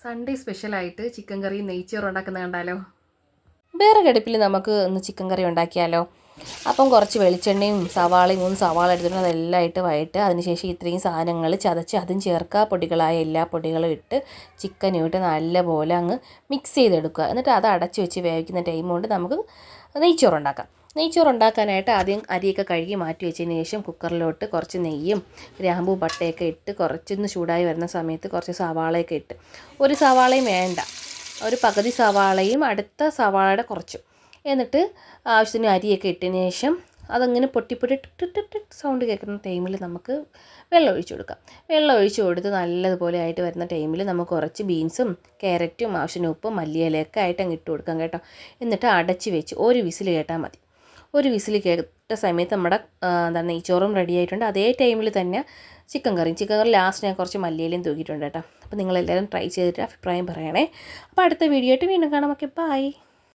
Sunday സ്പെഷ്യലായിട്ട് chicken കറിയും നെയ്ച്ചോറും ഉണ്ടാക്കുന്നത് കണ്ടാലോ? വേറെ അടുപ്പിൽ നമുക്ക് ഒന്ന് ചിക്കൻ കറി ഉണ്ടാക്കിയാലോ? അപ്പം കുറച്ച് വെളിച്ചെണ്ണയും സവാളയും 3 സവാള എടുത്തിട്ട് അതെല്ലാം ഇട്ട് വഴറ്റുക. അതിനുശേഷം ഇത്രയും സാധനങ്ങൾ ചതച്ച് അതും ചേർക്കുക. പൊടികളായ എല്ലാ പൊടികളും ഇട്ട് ചിക്കനും ഇട്ട് നല്ലപോലെ അങ്ങ് മിക്സ് ചെയ്തെടുക്കുക. എന്നിട്ട് അത് അടച്ച് വെച്ച് വേവിക്കുന്ന ടൈം കൊണ്ട് നമുക്ക് നെയ്ച്ചോറുണ്ടാക്കാം. നെയ്ച്ചോറുണ്ടാക്കാനായിട്ട് ആദ്യം അരിയൊക്കെ കഴുകി മാറ്റി വെച്ചതിന് ശേഷം കുക്കറിലോട്ട് കുറച്ച് നെയ്യും ഗ്രാമ്പൂ പട്ടയൊക്കെ ഇട്ട് കുറച്ചൊന്ന് ചൂടായി വരുന്ന സമയത്ത് കുറച്ച് സവാളയൊക്കെ ഇട്ട്, ഒരു സവാളയും വേണ്ട, ഒരു പകുതി സവാളയും അടുത്ത സവാളയുടെ കുറച്ചും, എന്നിട്ട് ആവശ്യത്തിന് അരിയൊക്കെ ഇട്ടതിന് ശേഷം അതങ്ങനെ പൊട്ടി സൗണ്ട് കേൾക്കുന്ന ടൈമിൽ നമുക്ക് വെള്ളം ഒഴിച്ച് കൊടുക്കാം. വെള്ളം ഒഴിച്ച് കൊടുത്ത് നല്ലതുപോലെ ആയിട്ട് വരുന്ന ടൈമിൽ നമുക്ക് കുറച്ച് ബീൻസും ക്യാരറ്റും ആവശ്യത്തിന് ഉപ്പും മല്ലിയിലയൊക്കെ ആയിട്ട് അങ്ങ് ഇട്ട് കൊടുക്കാം കേട്ടോ. എന്നിട്ട് അടച്ച് വെച്ച് ഒരു വിസിൽ കേട്ടാൽ മതി. ഒരു വിസിൽ കേട്ട സമയത്ത് നമ്മുടെ നെയ്ച്ചോറും റെഡി ആയിട്ടുണ്ട്. അതേ ടൈമിൽ തന്നെ ചിക്കൻ കറി ലാസ്റ്റ് ഞാൻ കുറച്ച് മല്ലിയിലയും തൂക്കിയിട്ടുണ്ട് കേട്ടോ. അപ്പോൾ നിങ്ങളെല്ലാവരും ട്രൈ ചെയ്തിട്ട് അഭിപ്രായം പറയണേ. അപ്പോൾ അടുത്ത വീഡിയോ ആയിട്ട് വീണ്ടും കാണാം. Okay, by.